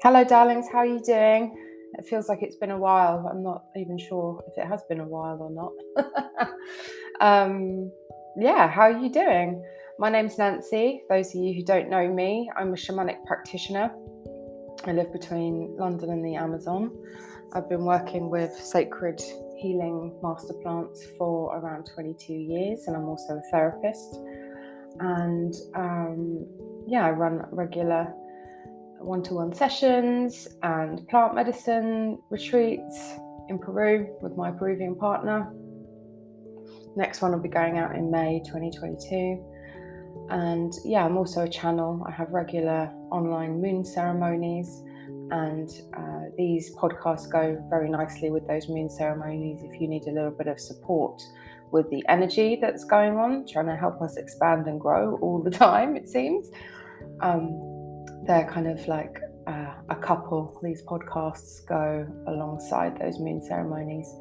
Hello, darlings. How are you doing? It feels like it's been a while. I'm not even sure if it has been a while or not. Yeah, how are you doing? My name's Nancy. Those of you who don't know me, I'm a shamanic practitioner. I live between London and the Amazon. I've been working with sacred healing master plants for around 22 years, and I'm also a therapist. And I run regular one-to-one sessions and plant medicine retreats in Peru with my Peruvian partner. Next one will be going out in May 2022. And I'm also a channel. I have regular online moon ceremonies, and these podcasts go very nicely with those moon ceremonies if you need a little bit of support with the energy that's going on, trying to help us expand and grow all the time, it seems. They're kind of like a couple. These podcasts go alongside those moon ceremonies.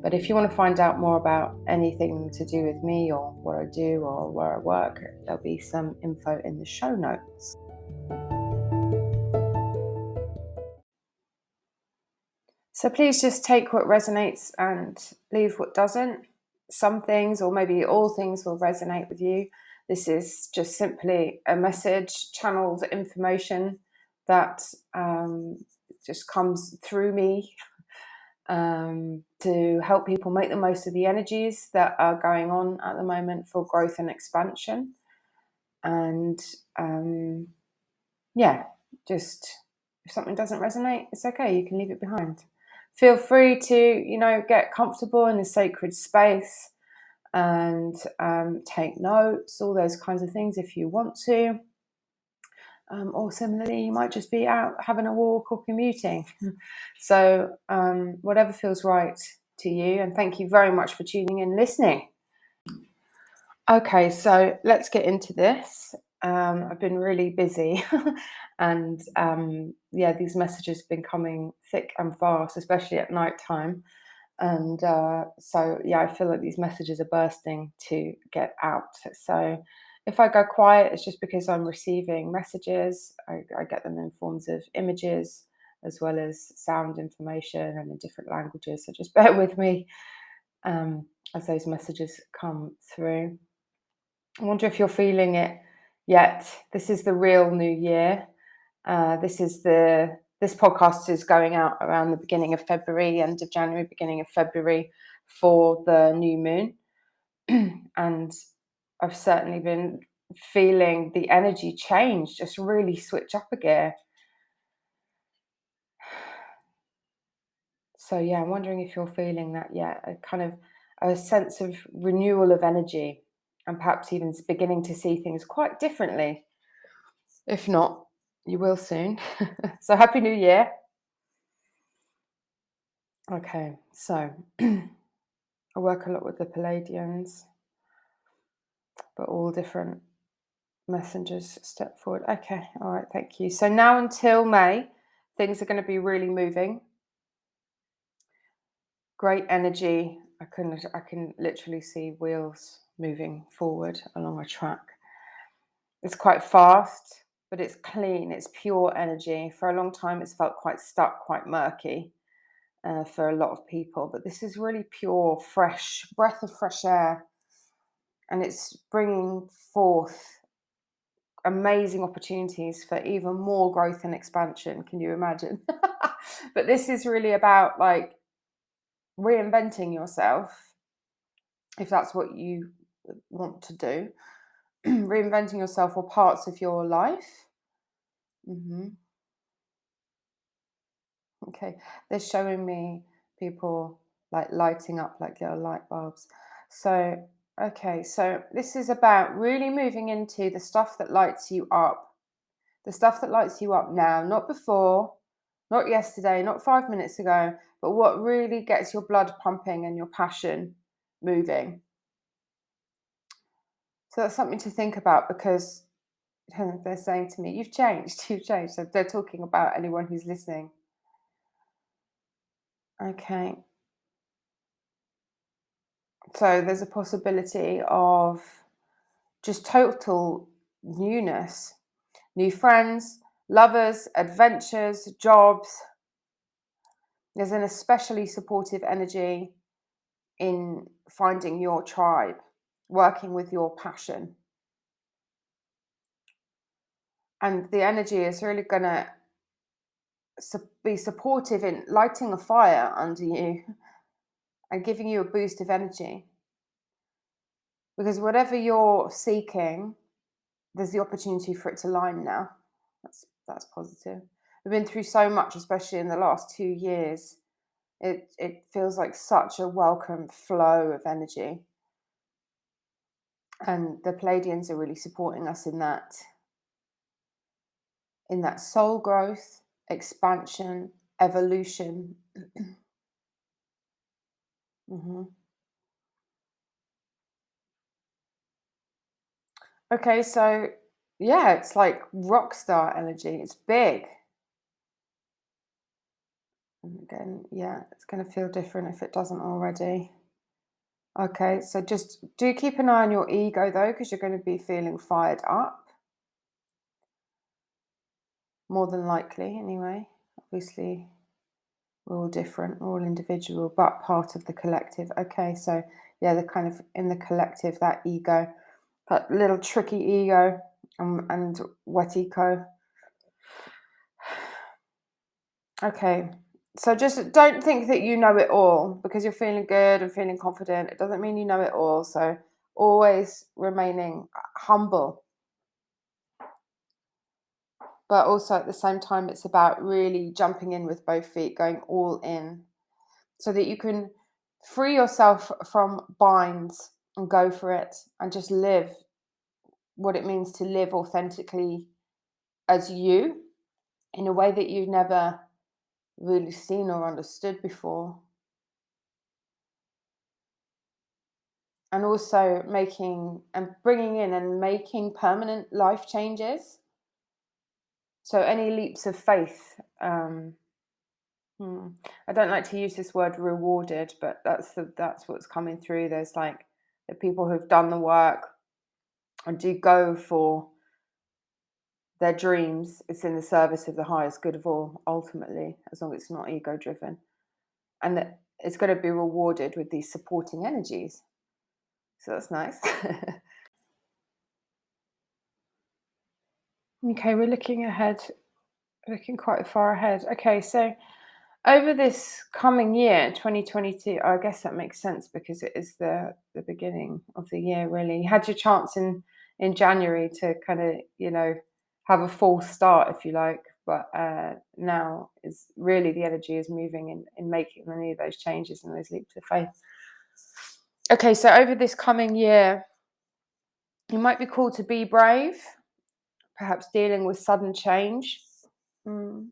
But if you want to find out more about anything to do with me or what I do or where I work, there'll be some info in the show notes. So please just take what resonates and leave what doesn't. Some things, or maybe all things, will resonate with you. This is just simply a message, channeled information that just comes through me to help people make the most of the energies that are going on at the moment for growth and expansion. And just if something doesn't resonate, it's okay. You can leave it behind. Feel free to, get comfortable in a sacred space and take notes, all those kinds of things if you want to. Or similarly, you might just be out having a walk or commuting. So whatever feels right to you. And thank you very much for tuning in and listening. Okay, so let's get into this. I've been really busy and these messages have been coming thick and fast, especially at night time. And I feel like these messages are bursting to get out. So if I go quiet, it's just because I'm receiving messages. I get them in forms of images as well as sound information and in different languages. So just bear with me as those messages come through. I wonder if you're feeling it yet. This is the real new year. This podcast is going out around the beginning of February, end of January, beginning of February for the new moon. And I've certainly been feeling the energy change, just really switch up a gear. So I'm wondering if you're feeling that yet, a kind of a sense of renewal of energy and perhaps even beginning to see things quite differently. If not, you will soon. So Happy New Year. Okay, so I work a lot with the Palladians, but all different messengers step forward. Okay, all right, thank you. So now until May, things are going to be really moving. Great energy. I can literally see wheels moving forward along a track. It's quite fast, but it's clean. It's pure energy. For a long time, it's felt quite stuck, quite murky. For a lot of people, but this is really pure, fresh breath of fresh air, and it's bringing forth amazing opportunities for even more growth and expansion. Can you imagine? But this is really about like reinventing yourself, if that's what you want to do. Reinventing yourself or parts of your life. Okay, they're showing me people like lighting up like little light bulbs. So, okay, so this is about really moving into the stuff that lights you up. The stuff that lights you up now, not before, not yesterday, not 5 minutes ago, but what really gets your blood pumping and your passion moving. So that's something to think about, because they're saying to me, you've changed. So they're talking about anyone who's listening. Okay. So there's a possibility of just total newness, new friends, Lovers, adventures, jobs. There's an especially supportive energy in finding your tribe, working with your passion. And the energy is really going to be supportive in lighting a fire under you and giving you a boost of energy. Because whatever you're seeking, there's the opportunity for it to line now. That's positive. We've been through so much, especially in the last 2 years. It feels like such a welcome flow of energy. And the Pleiadians are really supporting us in that soul growth, expansion, evolution. Mm-hmm. Okay, so yeah, it's like rock star energy. It's big. And again, yeah, it's going to feel different if it doesn't already. Okay, so just do keep an eye on your ego though, because you're going to be feeling fired up. More than likely, anyway. Obviously, we're all different, we're all individual, but part of the collective. Okay, so yeah, the kind of in the collective, that ego, that little tricky ego, and wet ego. Okay, so just don't think that you know it all because you're feeling good and feeling confident. It doesn't mean you know it all. So always remaining humble. But also at the same time, it's about really jumping in with both feet, going all in, so that you can free yourself from binds and go for it and just live what it means to live authentically as you in a way that you've never really seen or understood before. And also making and bringing in and making permanent life changes. So any leaps of faith, I don't like to use this word rewarded, but that's what's coming through. There's like the people who've done the work and do go for their dreams. It's in the service of the highest good of all, ultimately, as long as it's not ego driven. And that it's going to be rewarded with these supporting energies. So that's nice. Okay, we're looking ahead, looking quite far ahead. Okay, so over this coming year, 2022, I guess that makes sense because it is the beginning of the year, really. You had your chance in January to kind of, have a full start, if you like. But now is really the energy is moving in making many of those changes and those leaps of faith. Okay, so over this coming year, you might be called to be brave, perhaps dealing with sudden change. Mm.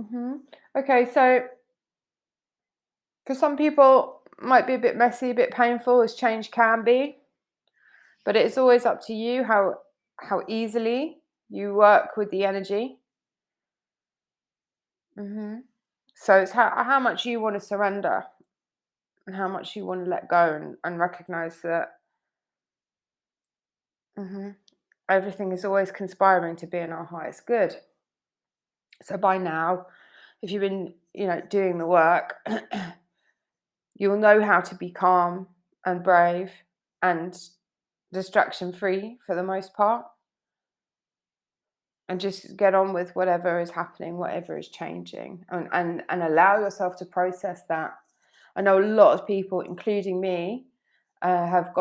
Mm-hmm. Okay, so for some people, might be a bit messy, a bit painful, as change can be. But it's always up to you how easily you work with the energy. Mm-hmm. So it's how much you want to surrender and how much you want to let go and recognize that everything is always conspiring to be in our highest good. So by now, if you've been, doing the work, you'll know how to be calm and brave and distraction free for the most part, and just get on with whatever is happening, whatever is changing, and allow yourself to process that. I know a lot of people, including me, have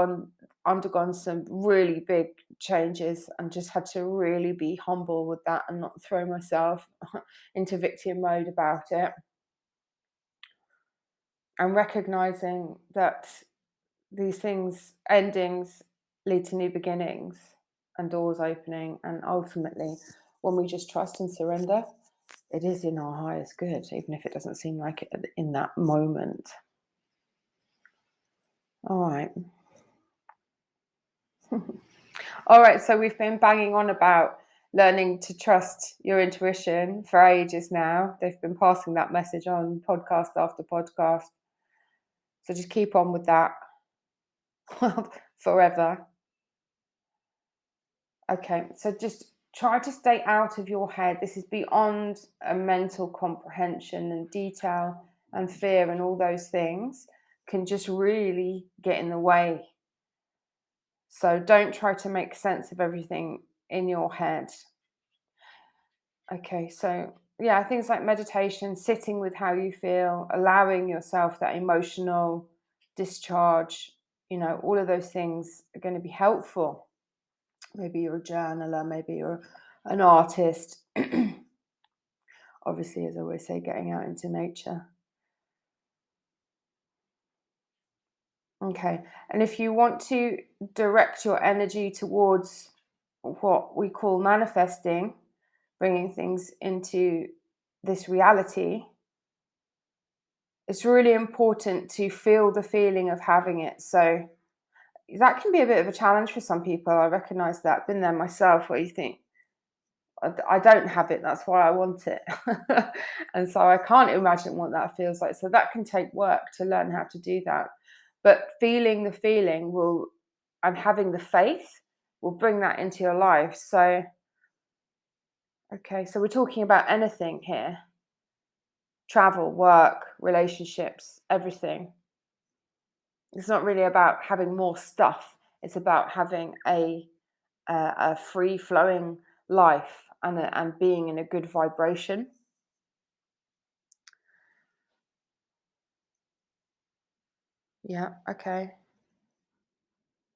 undergone some really big changes and just had to really be humble with that and not throw myself into victim mode about it, and recognizing that these endings lead to new beginnings and doors opening, and ultimately when we just trust and surrender, it is in our highest good, even if it doesn't seem like it in that moment. All right. All right, so we've been banging on about learning to trust your intuition for ages now. They've been passing that message on podcast after podcast. So just keep on with that forever. Okay, so just Try to stay out of your head. This is beyond a mental comprehension, and detail and fear and all those things can just really get in the way. So don't try to make sense of everything in your head. Okay, so yeah, things like meditation, sitting with how you feel, allowing yourself that emotional discharge, all of those things are going to be helpful. Maybe you're a journaler, maybe you're an artist. Obviously, as I always say, getting out into nature. Okay, and if you want to direct your energy towards what we call manifesting, bringing things into this reality, it's really important to feel the feeling of having it. So that can be a bit of a challenge for some people. I recognize that. Been there myself, where you think, I don't have it, that's why I want it. And so I can't imagine what that feels like. So that can take work to learn how to do that. But feeling the feeling and having the faith will bring that into your life. So, okay, so we're talking about anything here: travel, work, relationships, everything. It's not really about having more stuff. It's about having a free flowing life and being in a good vibration. Yeah, okay.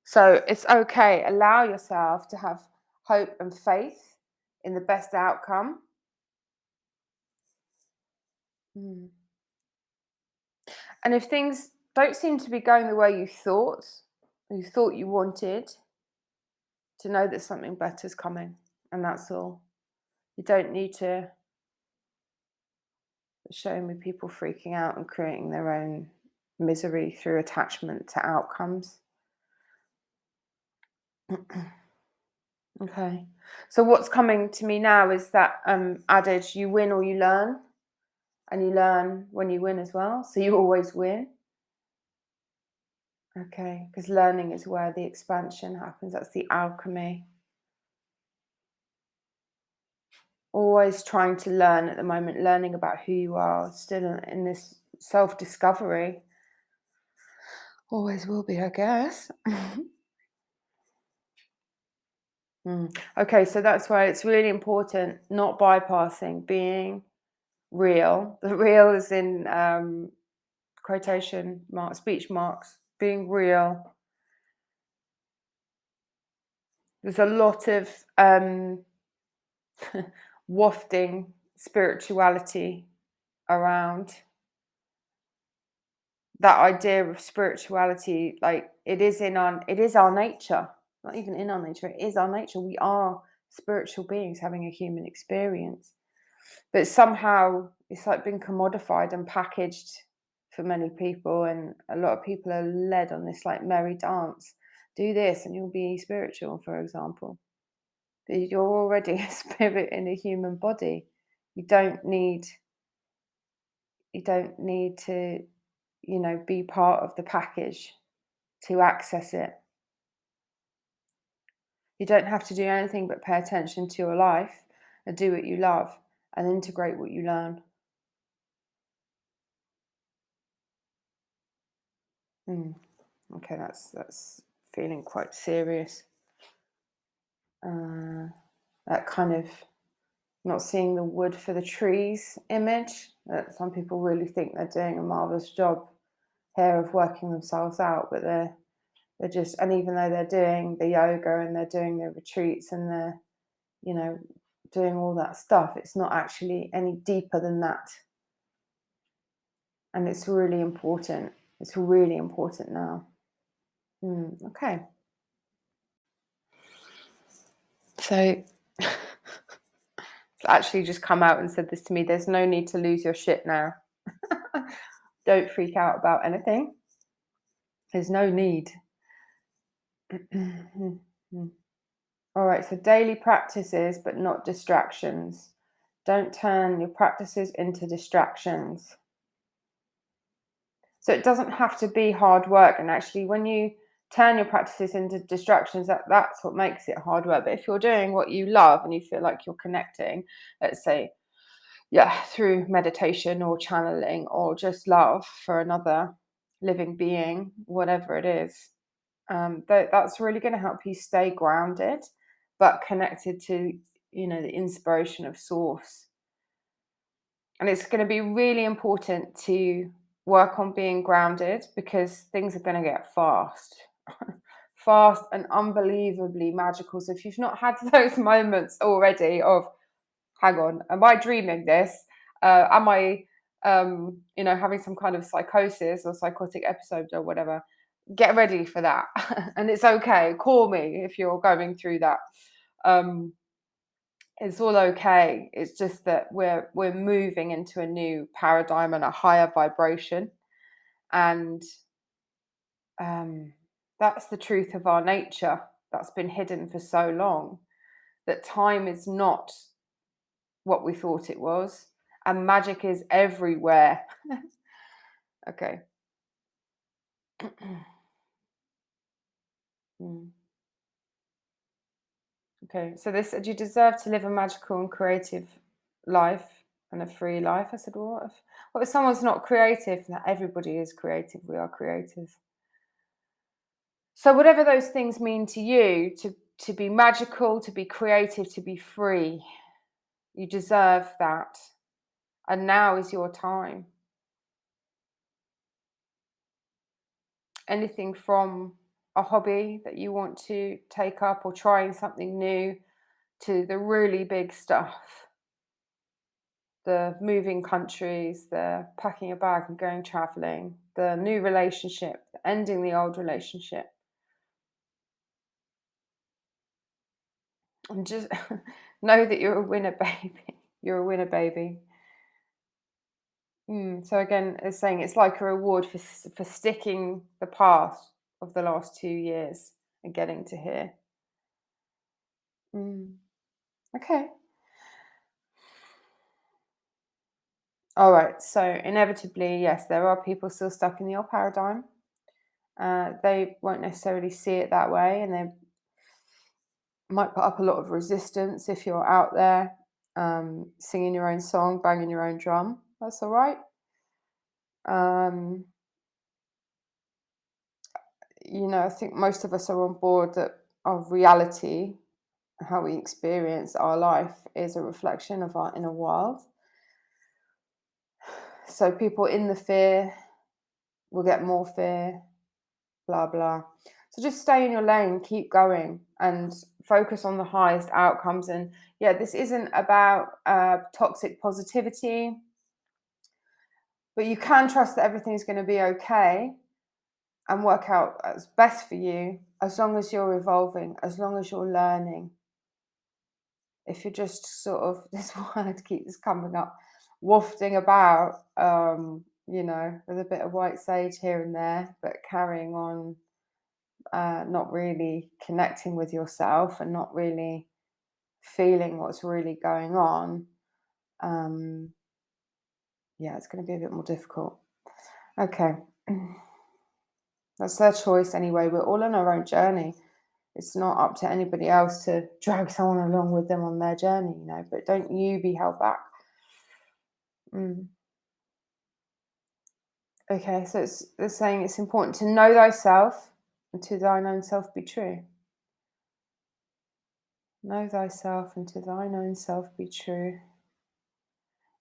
So it's okay. Allow yourself to have hope and faith in the best outcome. Mm. And if things don't seem to be going the way you thought you wanted, to know that something better is coming. And that's all. You don't need to show me people freaking out and creating their own misery through attachment to outcomes. Okay. So what's coming to me now is that adage, you win or you learn, and you learn when you win as well. So you always win. Okay, because learning is where the expansion happens. That's the alchemy. Always trying to learn at the moment, learning about who you are, still in this self-discovery. Always will be, I guess. Okay, so that's why it's really important not bypassing, being real. The real is in quotation marks, speech marks, being real. There's a lot of wafting spirituality around. That idea of spirituality, like it is our nature. Not even in our nature, it is our nature. We are spiritual beings having a human experience. But somehow it's like been commodified and packaged for many people, and a lot of people are led on this like merry dance. Do this and you'll be spiritual, for example. But you're already a spirit in a human body. You don't need to, be part of the package to access it. You don't have to do anything but pay attention to your life and do what you love and integrate what you learn. Okay, that's feeling quite serious. That kind of not seeing the wood for the trees image. That some people really think they're doing a marvelous job here of working themselves out, but they're just, and even though they're doing the yoga and they're doing the retreats and they're, doing all that stuff, it's not actually any deeper than that. And it's really important. It's really important now. Okay. So it's actually just come out and said this to me. There's no need to lose your shit now. Don't freak out about anything. There's no need. All right, so daily practices, but not distractions. Don't turn your practices into distractions. So it doesn't have to be hard work. And actually, when you turn your practices into distractions, that's what makes it hard work. But if you're doing what you love and you feel like you're connecting, let's say, through meditation or channeling or just love for another living being, whatever it is, that's really going to help you stay grounded, but connected to, the inspiration of source. And it's going to be really important to work on being grounded, because things are going to get fast and unbelievably magical. So if you've not had those moments already of, hang on, am I dreaming this? Am I, having some kind of psychosis or psychotic episode or whatever? Get ready for that. And it's okay. Call me if you're going through that. It's all okay. It's just that we're moving into a new paradigm and a higher vibration. And that's the truth of our nature that's been hidden for so long, that time is not what we thought it was, and magic is everywhere. Okay. Okay, so this said, you deserve to live a magical and creative life and a free life. I said, well, what if someone's not creative? Now, everybody is creative. We are creative. So whatever those things mean to you, to be magical, to be creative, to be free, you deserve that. And now is your time. Anything from a hobby that you want to take up or trying something new, to the really big stuff, the moving countries, the packing a bag and going traveling, the new relationship, ending the old relationship. And just know that you're a winner, baby. You're a winner, baby. So again, it's saying it's like a reward for sticking the path of the last 2 years and getting to here. Okay. All right. So inevitably, yes, there are people still stuck in the old paradigm. They won't necessarily see it that way, and they might put up a lot of resistance if you're out there singing your own song, banging your own drum. That's all right. I think most of us are on board that our reality, how we experience our life, is a reflection of our inner world. So people in the fear will get more fear, blah, blah. So just stay in your lane, keep going, and focus on the highest outcomes. And this isn't about toxic positivity, but you can trust that everything's going to be okay and work out as best for you, as long as you're evolving, as long as you're learning. If you're just sort of, this word keeps coming up, wafting about, with a bit of white sage here and there, but carrying on, not really connecting with yourself and not really feeling what's really going on, it's going to be a bit more difficult. Okay. That's their choice anyway. We're all on our own journey. It's not up to anybody else to drag someone along with them on their journey, but don't you be held back. Okay, so they're saying it's important to know thyself and to thine own self be true. Know thyself and to thine own self be true.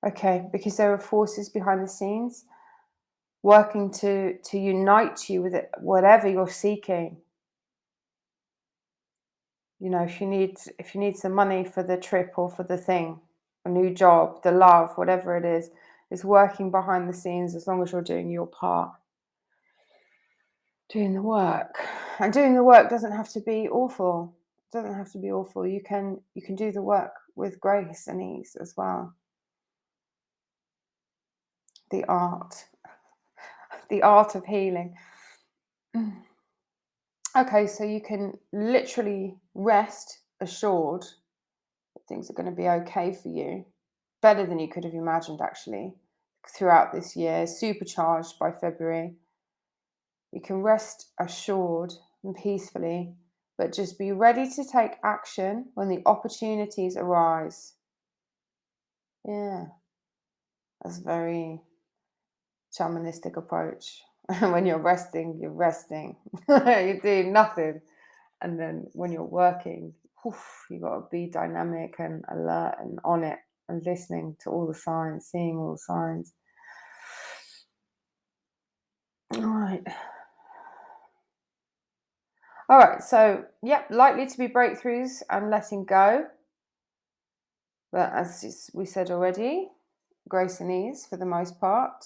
Okay, because there are forces behind the scenes working to unite you with it, whatever you're seeking. If you need some money for the trip or for the thing, a new job, the love, whatever it is, it's working behind the scenes as long as you're doing your part. Doing the work. And doing the work doesn't have to be awful. It doesn't have to be awful. You can do the work with grace and ease as well. The art of healing. Okay, so you can literally rest assured that things are going to be okay for you, better than you could have imagined, actually, throughout this year, supercharged by February. You can rest assured and peacefully, but just be ready to take action when the opportunities arise. Yeah, that's a very shamanistic approach. When you're resting, you're resting. You're doing nothing. And then when you're working, you got to be dynamic and alert and on it and listening to all the signs, seeing all the signs. All right. All right. So, yep, likely to be breakthroughs and letting go. But as we said already, grace and ease for the most part.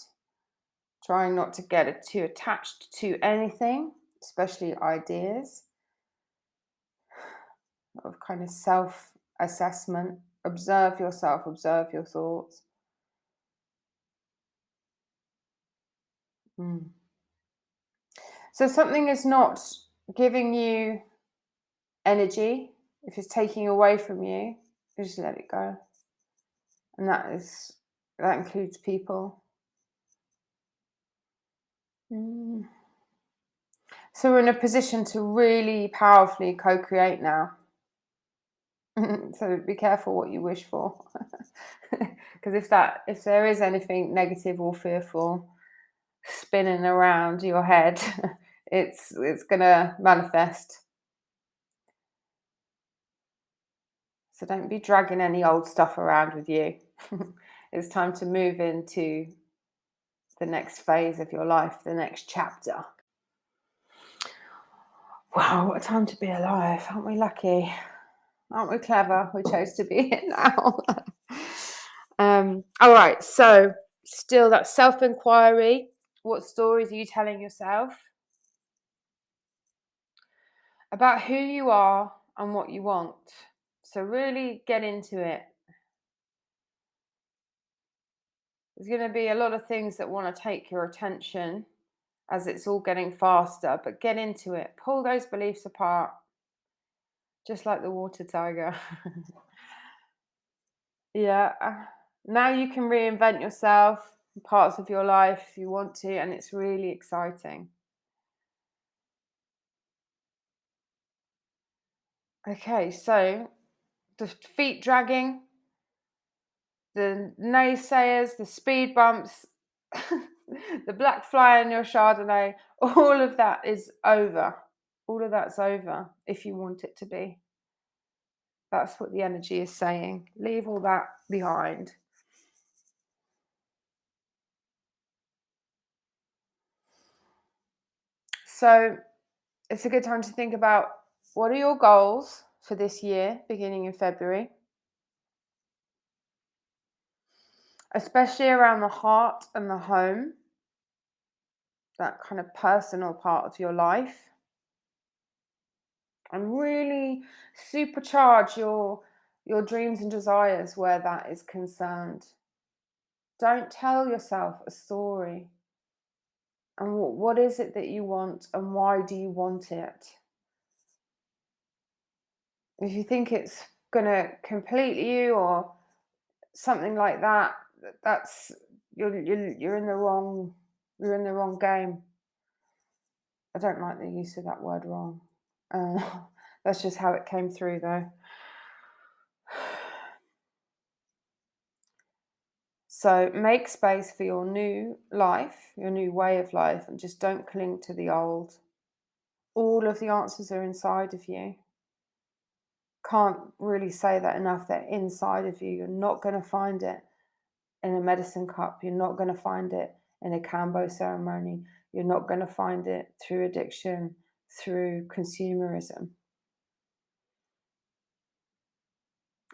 Trying not to get too attached to anything, especially ideas. Of kind of self-assessment. Observe yourself, observe your thoughts. So something is not giving you energy, if it's taking away from you, you just let it go. And that includes people. So we're in a position to really powerfully co-create now. So be careful what you wish for. Because if there is anything negative or fearful spinning around your head, it's gonna manifest. So don't be dragging any old stuff around with you. It's time to move into the next phase of your life, the next chapter. Wow, what a time to be alive. Aren't we lucky? Aren't we clever? We chose to be here now. All right, so still that self-inquiry. What stories are you telling yourself about who you are and what you want? So really get into it. There's going to be a lot of things that want to take your attention as it's all getting faster, but get into it. Pull those beliefs apart, just like the water tiger. Yeah. Now you can reinvent yourself, parts of your life if you want to, and it's really exciting. Okay, so the feet dragging, the naysayers, the speed bumps, the black fly in your Chardonnay, all of that is over. All of that's over if you want it to be. That's what the energy is saying. Leave all that behind. So it's a good time to think about what are your goals for this year, beginning in February, especially around the heart and the home, that kind of personal part of your life. And really supercharge your dreams and desires where that is concerned. Don't tell yourself a story. And what is it that you want and why do you want it? If you think it's going to complete you or something like that, that's you're in the wrong game. I don't like the use of that word wrong. That's just how it came through though. So make space for your new life, your new way of life, and just don't cling to the old. All of the answers are inside of you. Can't really say that enough. They're inside of you. You're not going to find it in a medicine cup. You're not going to find it in a Kambo ceremony. You're not going to find it through addiction, through consumerism.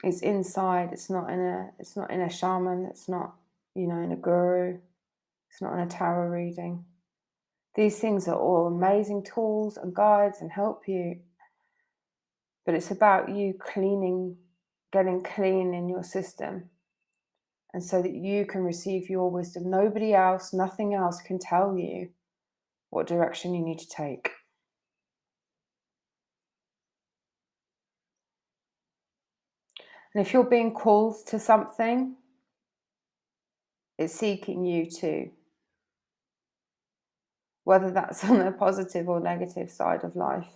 It's inside. It's not in a shaman. It's not, in a guru. It's not in a tarot reading. These things are all amazing tools and guides and help you. But it's about you getting clean in your system. And so that you can receive your wisdom. Nobody else, nothing else can tell you what direction you need to take. And if you're being called to something, it's seeking you too. whether that's on the positive or negative side of life.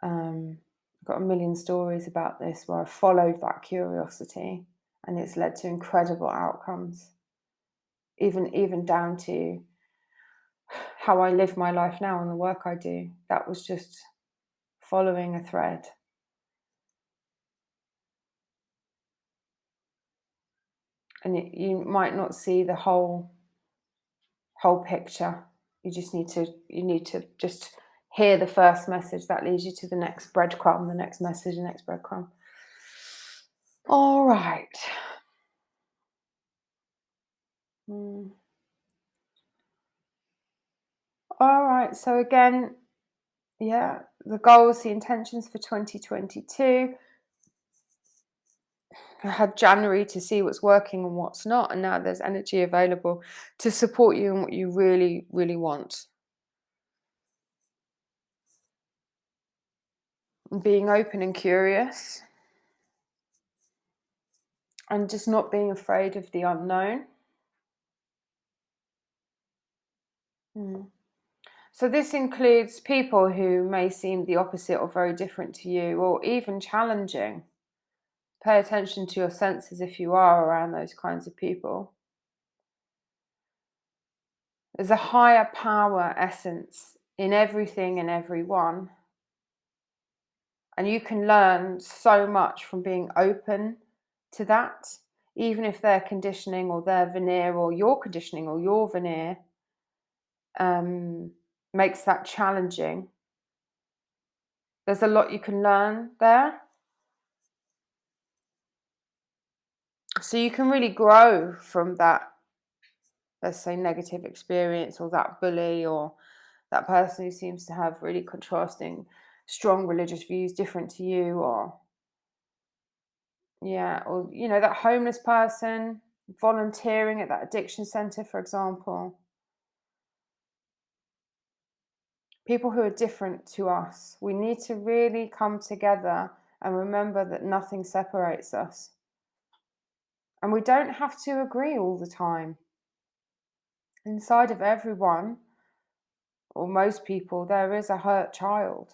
I've got a million stories about this where I followed that curiosity and it's led to incredible outcomes, even down to how I live my life now and the work I do. That was just following a thread. And you might not see the whole picture. You need to just hear the first message that leads you to the next breadcrumb, the next message, the next breadcrumb. All right. All right. So again, yeah, the goals, the intentions for 2022. I had January to see what's working and what's not, and now there's energy available to support you in what you really, really want. Being open and curious, and just not being afraid of the unknown. So this includes people who may seem the opposite or very different to you, or even challenging. Pay attention to your senses if you are around those kinds of people. There's a higher power essence in everything and everyone. And you can learn so much from being open to that, even if their conditioning or their veneer or your conditioning or your veneer makes that challenging. There's a lot you can learn there. So you can really grow from that, let's say, negative experience, or that bully, or that person who seems to have really contrasting, strong religious views different to you, or or that homeless person volunteering at that addiction center, for example. People who are different to us. We need to really come together and remember that nothing separates us. And we don't have to agree all the time. Inside of everyone, or most people, there is a hurt child.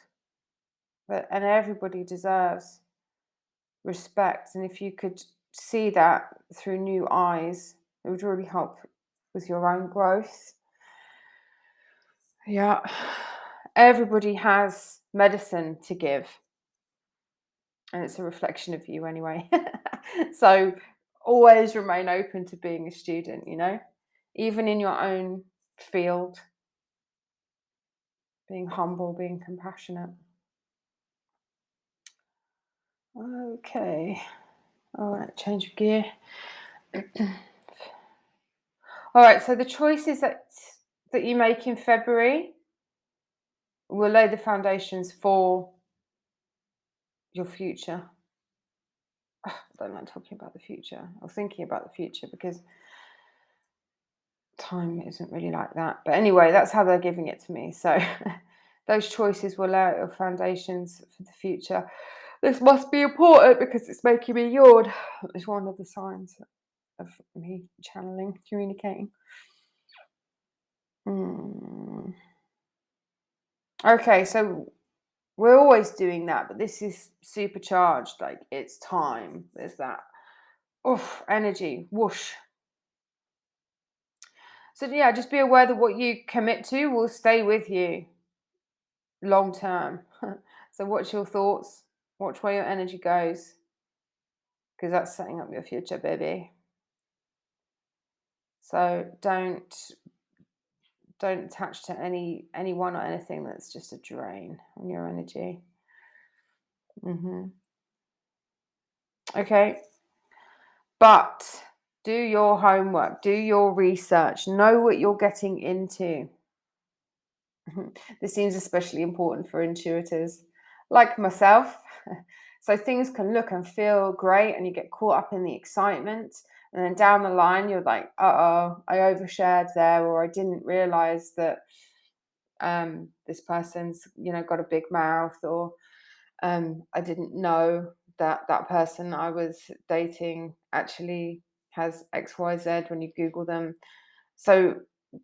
And everybody deserves respect. And if you could see that through new eyes, it would really help with your own growth. Yeah. Everybody has medicine to give. And it's a reflection of you anyway. So always remain open to being a student, even in your own field, being humble, being compassionate. Okay. All right, change of gear. All right, so the choices that you make in February will lay the foundations for your future. I don't like talking about the future or thinking about the future because time isn't really like that. But anyway, that's how they're giving it to me. So those choices will lay your foundations for the future. This must be important because it's making me yawn. It's one of the signs of me channeling, communicating. Okay, so we're always doing that, but this is supercharged. Like, it's time. There's that energy, whoosh. So yeah, just be aware that what you commit to will stay with you long term. So watch your thoughts, watch where your energy goes, because that's setting up your future, baby. So don't attach to anyone or anything that's just a drain on your energy. Okay, but do your homework, do your research, know what you're getting into. This seems especially important for intuitors like myself. So things can look and feel great and you get caught up in the excitement, and then down the line you're like, I overshared there, or I didn't realize that this person's got a big mouth, or I didn't know that person I was dating actually has XYZ when you Google them. So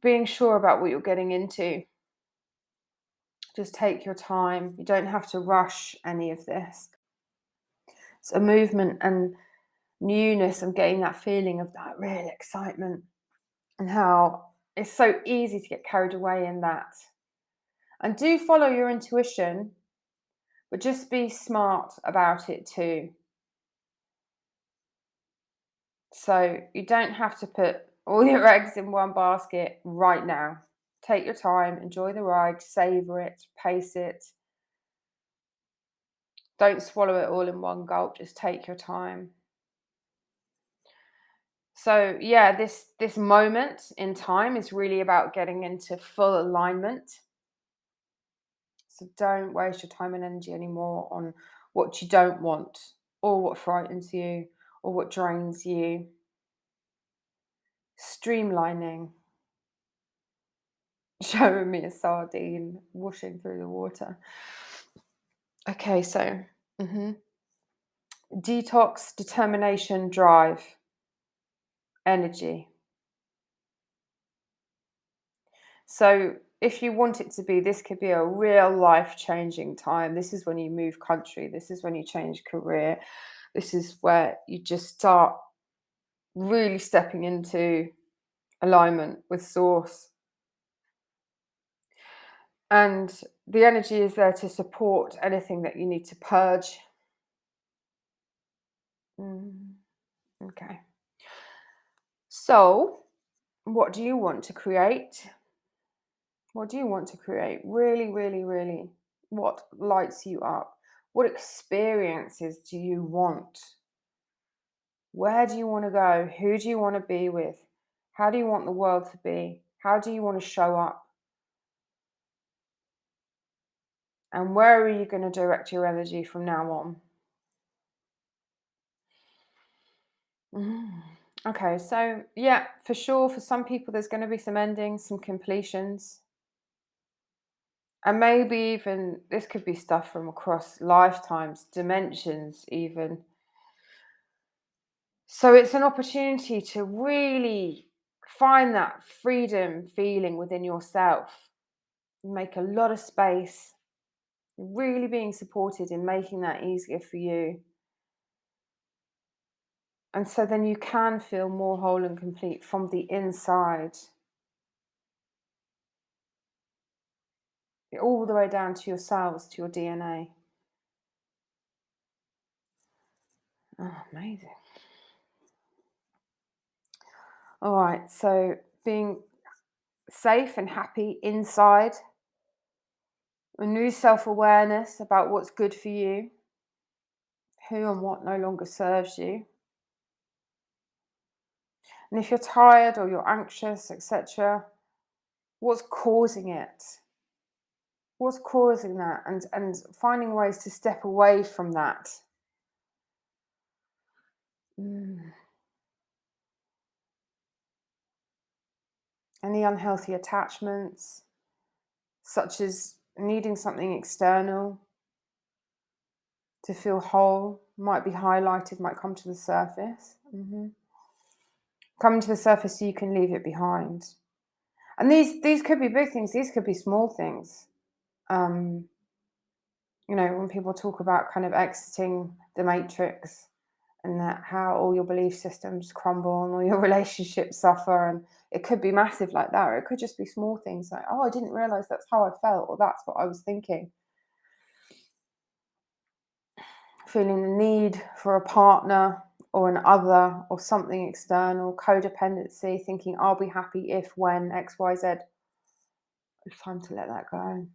being sure about what you're getting into. Just take your time. You don't have to rush any of this. It's a movement and newness and getting that feeling of that real excitement, and how it's so easy to get carried away in that. And do follow your intuition, but just be smart about it too. So you don't have to put all your eggs in one basket right now. Take your time, enjoy the ride, savor it, pace it. Don't swallow it all in one gulp, just take your time. So yeah, this moment in time is really about getting into full alignment. So don't waste your time and energy anymore on what you don't want, or what frightens you, or what drains you. Streamlining. Showing me a sardine washing through the water. Okay, so detox, determination, drive, energy. So if you want it to be, this could be a real life-changing time. This is when you move country. This is when you change career. This is where you just start really stepping into alignment with source. And the energy is there to support anything that you need to purge. Okay. So, what do you want to create? What do you want to create? Really, really, really. What lights you up? What experiences do you want? Where do you want to go? Who do you want to be with? How do you want the world to be? How do you want to show up? And where are you going to direct your energy from now on? Okay, so yeah, for sure, for some people, there's going to be some endings, some completions. And maybe even this could be stuff from across lifetimes, dimensions, even. So it's an opportunity to really find that freedom feeling within yourself. Make a lot of space, really being supported in making that easier for you. And so then you can feel more whole and complete from the inside, all the way down to your cells, to your DNA. Oh, amazing. All right, so being safe and happy inside, a new self-awareness about what's good for you, who and what no longer serves you. And if you're tired or you're anxious, etc., what's causing it? What's causing that? And finding ways to step away from that. Any unhealthy attachments, such as needing something external to feel whole, might be highlighted, might come to the surface. Come to the surface so you can leave it behind. And these could be big things, these could be small things. When people talk about kind of exiting the matrix, and that how all your belief systems crumble and all your relationships suffer, and it could be massive like that, or it could just be small things like, oh, I didn't realize that's how I felt, or that's what I was thinking. Feeling the need for a partner or an other or something external, codependency, thinking I'll be happy if, when, XYZ. It's time to let that go.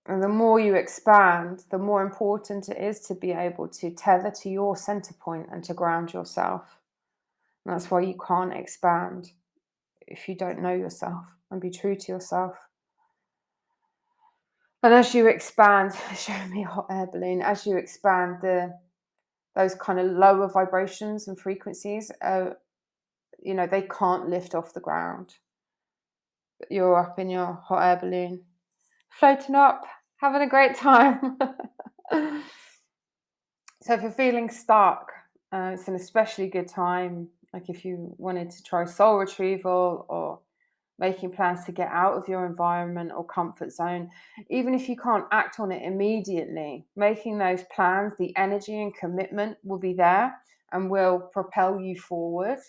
And the more you expand, the more important it is to be able to tether to your center point and to ground yourself. And that's why you can't expand if you don't know yourself and be true to yourself. And as you expand, show me a hot air balloon, as you expand those kind of lower vibrations and frequencies, they can't lift off the ground. But you're up in your hot air balloon, floating up, having a great time. So if you're feeling stuck, it's an especially good time Like if you wanted to try soul retrieval or making plans to get out of your environment or comfort zone, even if you can't act on it immediately, making those plans, the energy and commitment will be there and will propel you forward.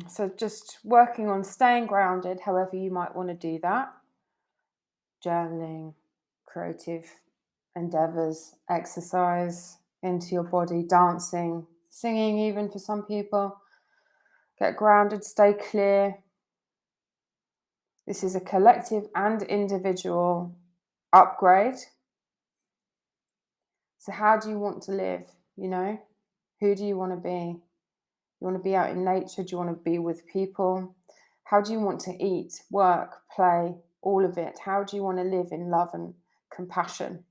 So just working on staying grounded, however you might want to do that. Journaling, creative endeavors, exercise into your body, dancing, singing, even for some people. Get grounded, stay clear. This is a collective and individual upgrade. So how do you want to live? You know, who do you want to be? You want to be out in nature? Do you want to be with people? How do you want to eat, work, play, all of it? How do you want to live in love and compassion?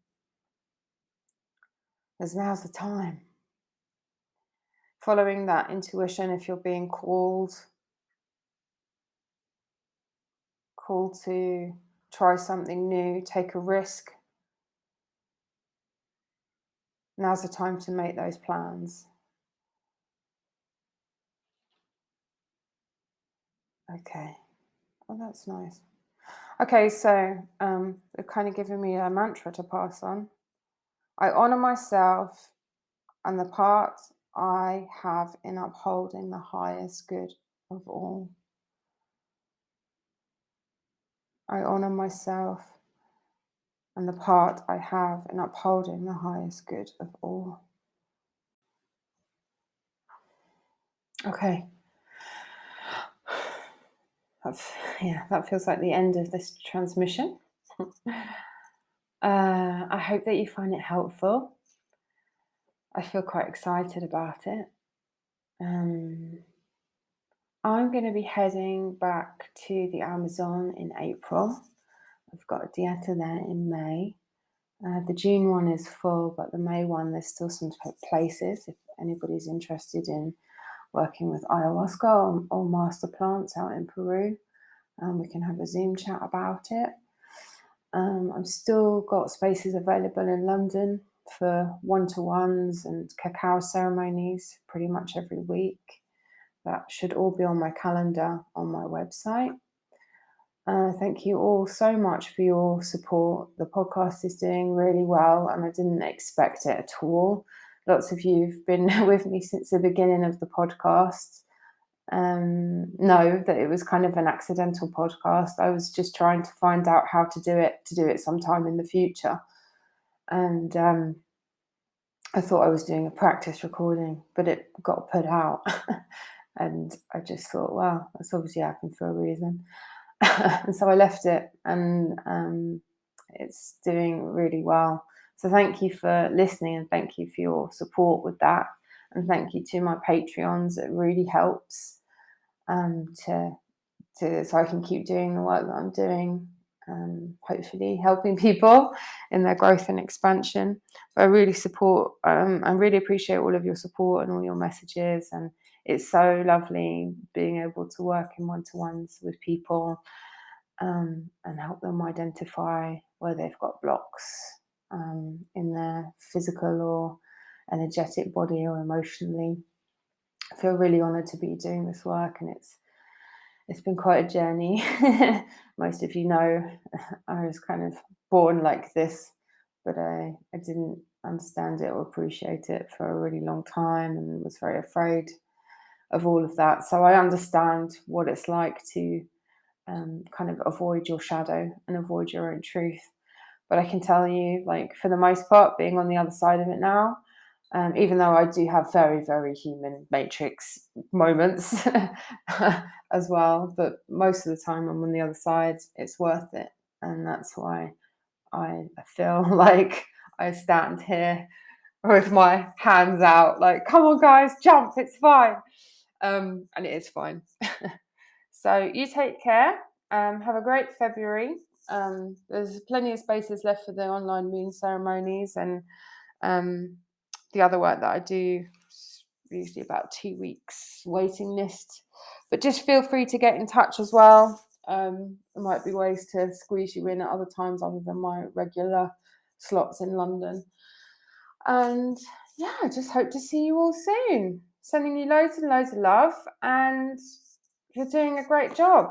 Because now's the time. Following that intuition, if you're being called to try something new, take a risk, now's the time to make those plans. Okay. Oh, that's nice. Okay, so they've kind of given me a mantra to pass on. I honor myself and the part I have in upholding the highest good of all. I honor myself and the part I have in upholding the highest good of all. Okay. That feels like the end of this transmission. I hope that you find it helpful. I feel quite excited about it. I'm going to be heading back to the Amazon in April. I've got a dieta there in May. The June one is full, but the May one, there's still some places if anybody's interested in working with ayahuasca or master plants out in Peru. We can have a Zoom chat about it. I've still got spaces available in London for one-to-ones and cacao ceremonies pretty much every week. That should all be on my calendar on my website. Thank you all so much for your support. The podcast is doing really well, and I didn't expect it at all. Lots of you have been with me since the beginning of the podcast. Know that it was kind of an accidental podcast. I was just trying to find out how to do it sometime in the future. And I thought I was doing a practice recording, but it got put out. And I just thought, wow, that's obviously happened for a reason. And so I left it, and it's doing really well. So thank you for listening, and thank you for your support with that. And thank you to my Patreons. It really helps so I can keep doing the work that I'm doing, hopefully helping people in their growth and expansion. But I really appreciate all of your support and all your messages, and it's so lovely being able to work in one-to-ones with people and help them identify where they've got blocks in their physical or energetic body or emotionally. I feel really honoured to be doing this work, and it's been quite a journey. Most of you know I was kind of born like this, but I didn't understand it or appreciate it for a really long time, and was very afraid of all of that. So I understand what it's like to kind of avoid your shadow and avoid your own truth. But I can tell you, like, for the most part, being on the other side of it now, even though I do have very, very human matrix moments as well, but most of the time I'm on the other side, it's worth it. And that's why I feel like I stand here with my hands out, like, come on, guys, jump, it's fine. And it is fine. So you take care. Have a great February. There's plenty of spaces left for the online moon ceremonies, and the other work that I do is usually about 2 weeks waiting list. But just feel free to get in touch as well. There might be ways to squeeze you in at other times other than my regular slots in London. And yeah, I just hope to see you all soon. Sending you loads and loads of love, and you're doing a great job.